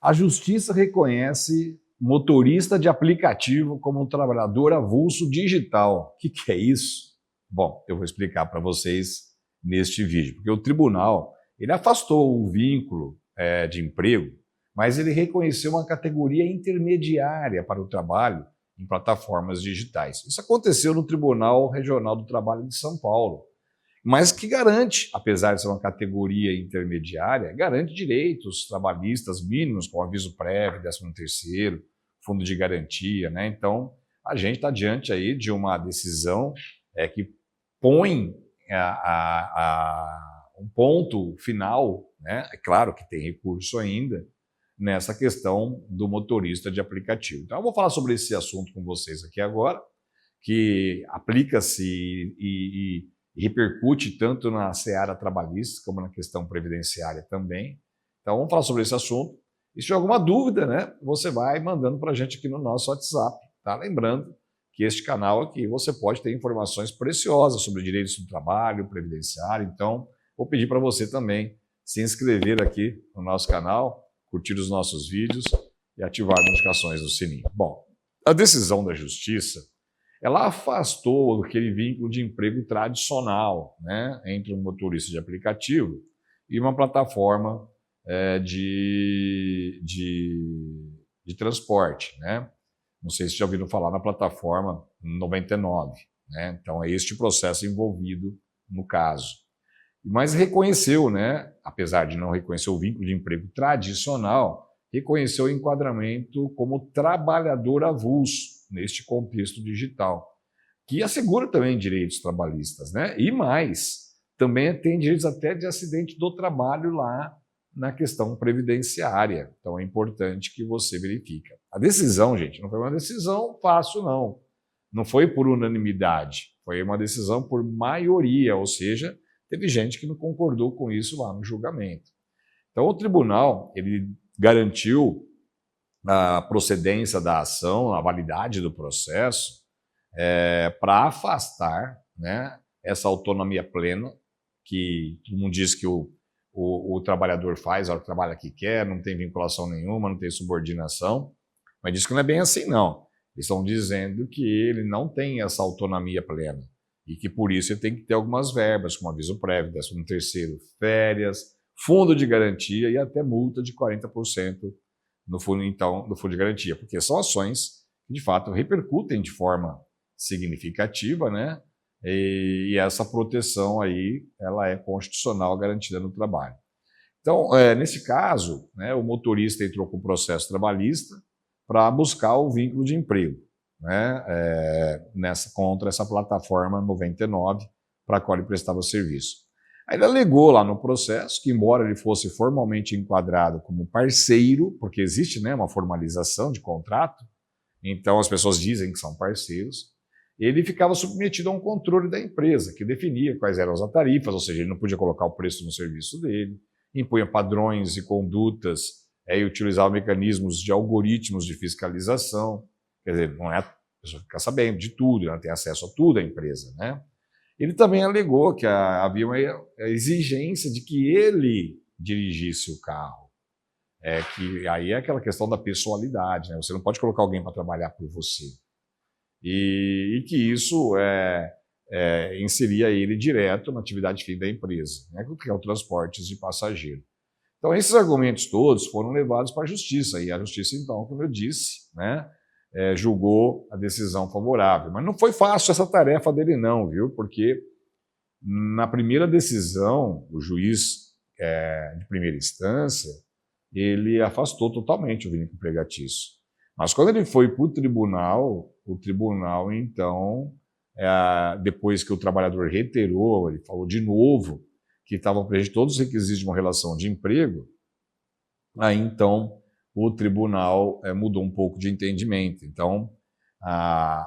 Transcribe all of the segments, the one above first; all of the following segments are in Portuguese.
A Justiça reconhece motorista de aplicativo como um trabalhador avulso digital. O que é isso? Bom, eu vou explicar para vocês neste vídeo, porque o tribunal ele afastou o vínculo de emprego, mas ele reconheceu uma categoria intermediária para o trabalho em plataformas digitais. Isso aconteceu no Tribunal Regional do Trabalho de São Paulo, mas que garante, apesar de ser uma categoria intermediária, garante direitos trabalhistas mínimos, como aviso prévio, 13º, fundo de garantia, né? Então, a gente está diante aí de uma decisão que põe um ponto final, né? É claro que tem recurso ainda, nessa questão do motorista de aplicativo. Então, eu vou falar sobre esse assunto com vocês aqui agora, que aplica-se e repercute tanto na seara trabalhista como na questão previdenciária também. Então, vamos falar sobre esse assunto. E se tiver alguma dúvida, né, você vai mandando para a gente aqui no nosso WhatsApp. Tá? Lembrando que este canal aqui você pode ter informações preciosas sobre direitos do trabalho, previdenciário. Então, vou pedir para você também se inscrever aqui no nosso canal, curtir os nossos vídeos e ativar as notificações do sininho. Bom, a decisão da Justiça, ela afastou aquele vínculo de emprego tradicional, né, entre um motorista de aplicativo e uma plataforma de transporte, né? Não sei se já ouviram falar na plataforma 99, né? Então é este processo envolvido no caso. Mas reconheceu, né, apesar de não reconhecer o vínculo de emprego tradicional, reconheceu o enquadramento como trabalhador avulso neste contexto digital, que assegura também direitos trabalhistas, né? E mais, também tem direitos até de acidente do trabalho lá na questão previdenciária. Então é importante que você verifique. A decisão, gente, não foi uma decisão fácil, não. Não foi por unanimidade, foi uma decisão por maioria, ou seja, teve gente que não concordou com isso lá no julgamento. Então o tribunal, ele garantiu a procedência da ação, a validade do processo, para afastar, né, essa autonomia plena, que todo mundo diz que o trabalhador faz a hora que trabalha que quer, não tem vinculação nenhuma, não tem subordinação, mas diz que não é bem assim, não. Eles estão dizendo que ele não tem essa autonomia plena e que por isso ele tem que ter algumas verbas, como aviso prévio, 13º, férias, fundo de garantia e até multa de 40% no fundo, então, do fundo de garantia, porque são ações que, de fato, repercutem de forma significativa, né? E essa proteção aí, ela é constitucional garantida no trabalho. Então, nesse caso, né, o motorista entrou com o processo trabalhista para buscar o vínculo de emprego, né, contra essa plataforma 99 para a qual ele prestava serviço. Aí ele alegou lá no processo que, embora ele fosse formalmente enquadrado como parceiro, porque existe, né, uma formalização de contrato, então as pessoas dizem que são parceiros, ele ficava submetido a um controle da empresa, que definia quais eram as tarifas, ou seja, ele não podia colocar o preço no serviço dele, impunha padrões e condutas, e utilizava mecanismos de algoritmos de fiscalização, quer dizer, não é a pessoa ficar sabendo de tudo, ela tem acesso a tudo a empresa, né? Ele também alegou que havia uma exigência de que ele dirigisse o carro, que aí é aquela questão da pessoalidade, né? Você não pode colocar alguém para trabalhar por você. E que isso inseria ele direto na atividade fim da empresa, né, que é o transporte de passageiro. Então, esses argumentos todos foram levados para a Justiça, e a Justiça, então, como eu disse, né, julgou a decisão favorável. Mas não foi fácil essa tarefa dele não, viu? Porque na primeira decisão, o juiz de primeira instância, ele afastou totalmente o vínculo empregatício. Mas quando ele foi para o tribunal, então, depois que o trabalhador reiterou, ele falou de novo que estavam presentes todos os requisitos de uma relação de emprego, aí então o tribunal mudou um pouco de entendimento. Então, a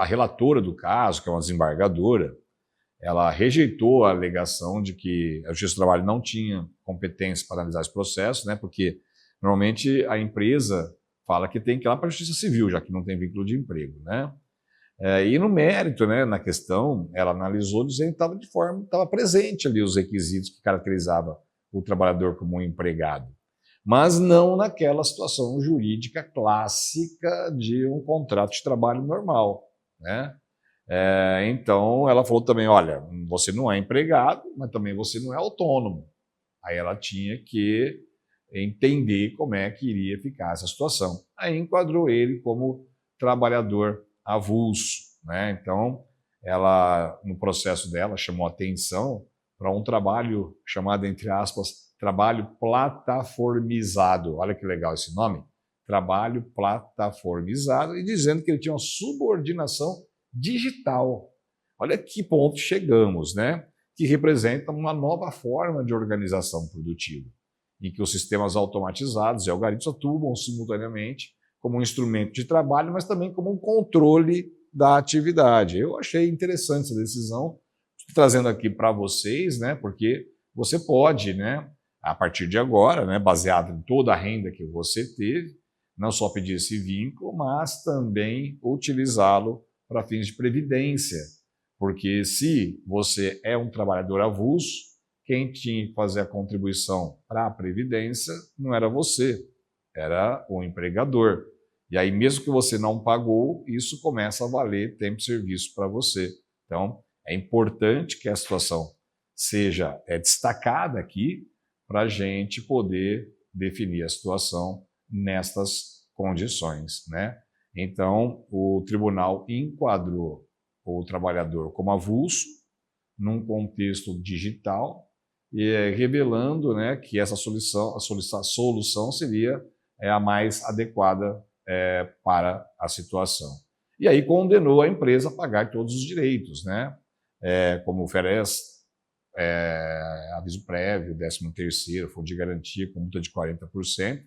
relatora do caso, que é uma desembargadora, ela rejeitou a alegação de que a Justiça do Trabalho não tinha competência para analisar esse processo, né, porque normalmente a empresa fala que tem que ir lá para a Justiça Civil, já que não tem vínculo de emprego, né? E no mérito, né, na questão, ela analisou dizendo que estava presente ali os requisitos que caracterizavam o trabalhador como um empregado. mas não naquela situação jurídica clássica de um contrato de trabalho normal, né? Então, ela falou também, olha, você não é empregado, mas também você não é autônomo. Aí ela tinha que entender como é que iria ficar essa situação. Aí enquadrou ele como trabalhador avulso, né? Então, ela, no processo dela, chamou atenção para um trabalho chamado, entre aspas, trabalho plataformizado. Olha que legal esse nome. Trabalho plataformizado, e dizendo que ele tinha uma subordinação digital. Olha que ponto chegamos, né? Que representa uma nova forma de organização produtiva, em que os sistemas automatizados e algoritmos atuam simultaneamente como um instrumento de trabalho, mas também como um controle da atividade. Eu achei interessante essa decisão, estou trazendo aqui para vocês, né? Porque você pode, né, a partir de agora, né, baseado em toda a renda que você teve, não só pedir esse vínculo, mas também utilizá-lo para fins de previdência. Porque se você é um trabalhador avulso, quem tinha que fazer a contribuição para a previdência não era você, era o empregador. E aí, mesmo que você não pagou, isso começa a valer tempo de serviço para você. Então, é importante que a situação seja destacada aqui para a gente poder definir a situação nestas condições, né? Então, o tribunal enquadrou o trabalhador como avulso num contexto digital, revelando, né, que essa solução seria a mais adequada para a situação. E aí condenou a empresa a pagar todos os direitos, né? Como oferece aviso prévio, 13º, fundo de garantia com multa de 40%,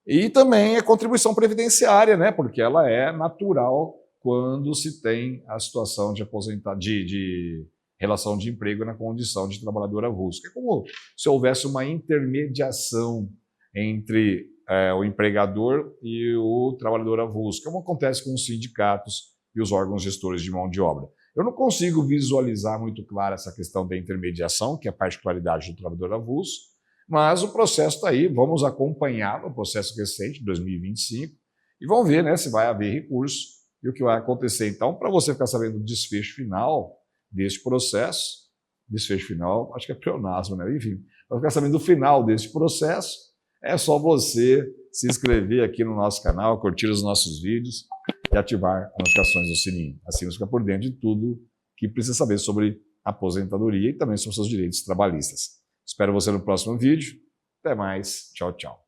e também a contribuição previdenciária, né? Porque ela é natural quando se tem a situação de relação de emprego na condição de trabalhador avulso. É como se houvesse uma intermediação entre o empregador e o trabalhador avulso, que é como acontece com os sindicatos e os órgãos gestores de mão de obra. Eu não consigo visualizar muito claro essa questão da intermediação, que é a particularidade do trabalhador avulso, mas o processo está aí, vamos acompanhar o processo recente, de 2025, e vamos ver, né, se vai haver recurso e o que vai acontecer. Então, para você ficar sabendo do desfecho final deste processo, desfecho final, acho que é pleonasmo, né? Enfim, para ficar sabendo do final deste processo, é só você se inscrever aqui no nosso canal, curtir os nossos vídeos e ativar as notificações do sininho. Assim você fica por dentro de tudo que precisa saber sobre aposentadoria e também sobre seus direitos trabalhistas. Espero você no próximo vídeo. Até mais. Tchau, tchau.